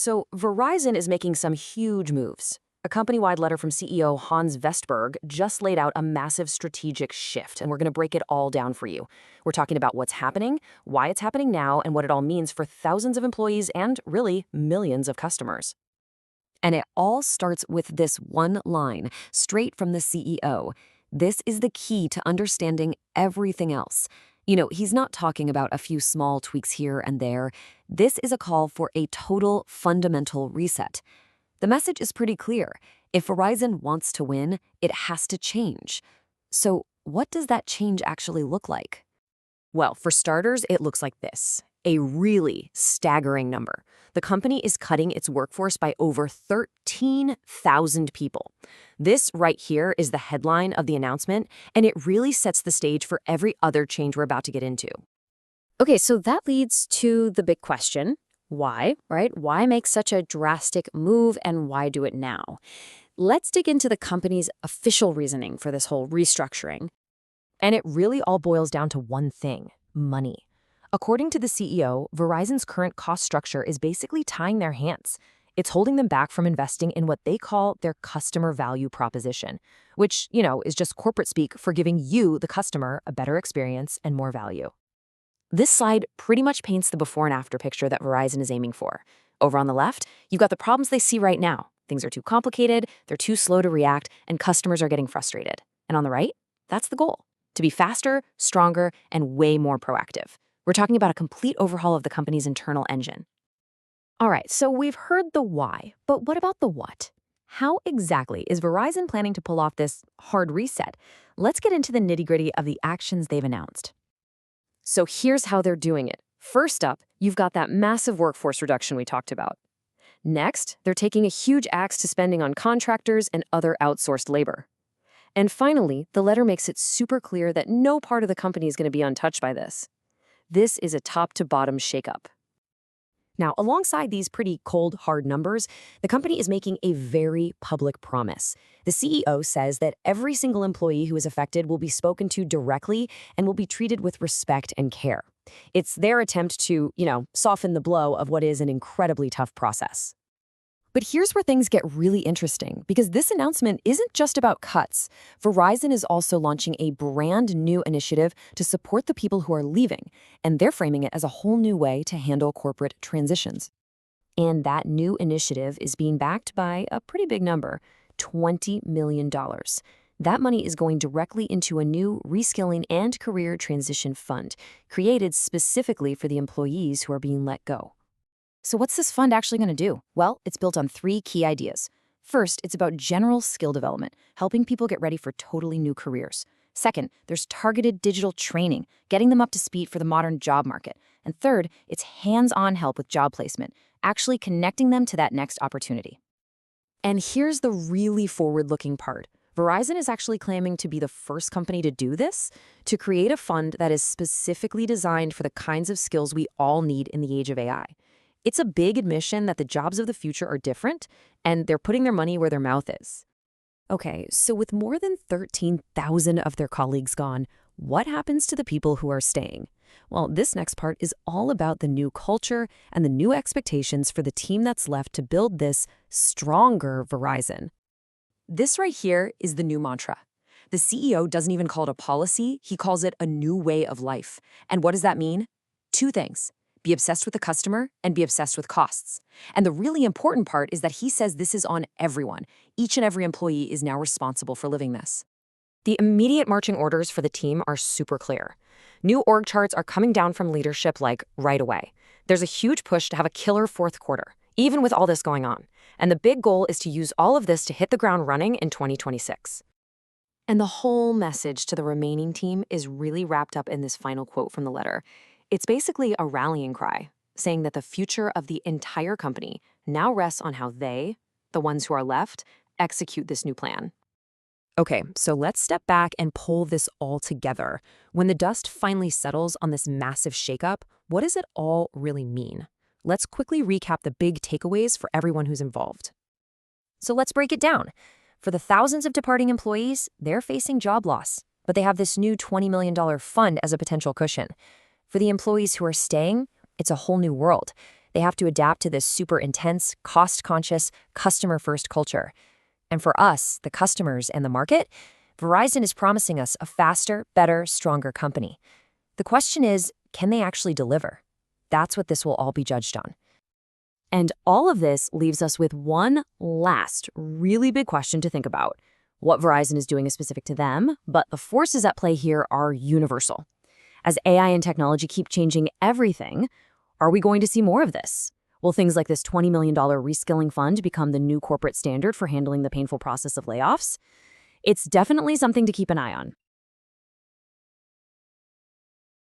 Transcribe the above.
So Verizon is making some huge moves. A company-wide letter from CEO Hans Vestberg just laid out a massive strategic shift, and we're going to break it all down for you. We're talking about what's happening, why it's happening now, and what it all means for thousands of employees and, really, millions of customers. And it all starts with this one line, straight from the CEO. This is the key to understanding everything else. He's not talking about a few small tweaks here and there. This is a call for a total fundamental reset. The message is pretty clear. If Verizon wants to win, it has to change. So what does that change actually look like? Well, for starters, it looks like this. A really staggering number. The company is cutting its workforce by over 13,000 people. This right here is the headline of the announcement, and it really sets the stage for every other change we're about to get into. Okay, so that leads to the big question. Why, right? Why make such a drastic move and why do it now? Let's dig into the company's official reasoning for this whole restructuring. And it really all boils down to one thing: money. According to the CEO, Verizon's current cost structure is basically tying their hands. It's holding them back from investing in what they call their customer value proposition, which, is just corporate speak for giving you, the customer, a better experience and more value. This slide pretty much paints the before and after picture that Verizon is aiming for. Over on the left, you've got the problems they see right now. Things are too complicated, they're too slow to react, and customers are getting frustrated. And on the right, that's the goal: to be faster, stronger, and way more proactive. We're talking about a complete overhaul of the company's internal engine. All right, so we've heard the why, but what about the what? How exactly is Verizon planning to pull off this hard reset? Let's get into the nitty-gritty of the actions they've announced. So here's how they're doing it. First up, you've got that massive workforce reduction we talked about. Next, they're taking a huge axe to spending on contractors and other outsourced labor. And finally, the letter makes it super clear that no part of the company is going to be untouched by this. This is a top-to-bottom shakeup. Now, alongside these pretty cold, hard numbers, the company is making a very public promise. The CEO says that every single employee who is affected will be spoken to directly and will be treated with respect and care. It's their attempt to, soften the blow of what is an incredibly tough process. But here's where things get really interesting, because this announcement isn't just about cuts. Verizon is also launching a brand new initiative to support the people who are leaving, and they're framing it as a whole new way to handle corporate transitions. And that new initiative is being backed by a pretty big number: $20 million. That money is going directly into a new reskilling and career transition fund, created specifically for the employees who are being let go. So what's this fund actually going to do? Well, it's built on three key ideas. First, it's about general skill development, helping people get ready for totally new careers. Second, there's targeted digital training, getting them up to speed for the modern job market. And third, it's hands-on help with job placement, actually connecting them to that next opportunity. And here's the really forward-looking part. Verizon is actually claiming to be the first company to do this, to create a fund that is specifically designed for the kinds of skills we all need in the age of AI. It's a big admission that the jobs of the future are different, and they're putting their money where their mouth is. Okay, so with more than 13,000 of their colleagues gone, what happens to the people who are staying? Well, this next part is all about the new culture and the new expectations for the team that's left to build this stronger Verizon. This right here is the new mantra. The CEO doesn't even call it a policy, he calls it a new way of life. And what does that mean? Two things: be obsessed with the customer and be obsessed with costs. And the really important part is that he says this is on everyone. Each and every employee is now responsible for living this. The immediate marching orders for the team are super clear. New org charts are coming down from leadership right away. There's a huge push to have a killer fourth quarter, even with all this going on. And the big goal is to use all of this to hit the ground running in 2026. And the whole message to the remaining team is really wrapped up in this final quote from the letter. It's basically a rallying cry, saying that the future of the entire company now rests on how they, the ones who are left, execute this new plan. Okay, so let's step back and pull this all together. When the dust finally settles on this massive shakeup, what does it all really mean? Let's quickly recap the big takeaways for everyone who's involved. So let's break it down. For the thousands of departing employees, they're facing job loss, but they have this new $20 million fund as a potential cushion. For the employees who are staying, it's a whole new world. They have to adapt to this super intense, cost-conscious, customer-first culture. And for us, the customers and the market, Verizon is promising us a faster, better, stronger company. The question is, can they actually deliver? That's what this will all be judged on. And all of this leaves us with one last really big question to think about. What Verizon is doing is specific to them, but the forces at play here are universal. As AI and technology keep changing everything, are we going to see more of this? Will things like this $20 million reskilling fund become the new corporate standard for handling the painful process of layoffs? It's definitely something to keep an eye on.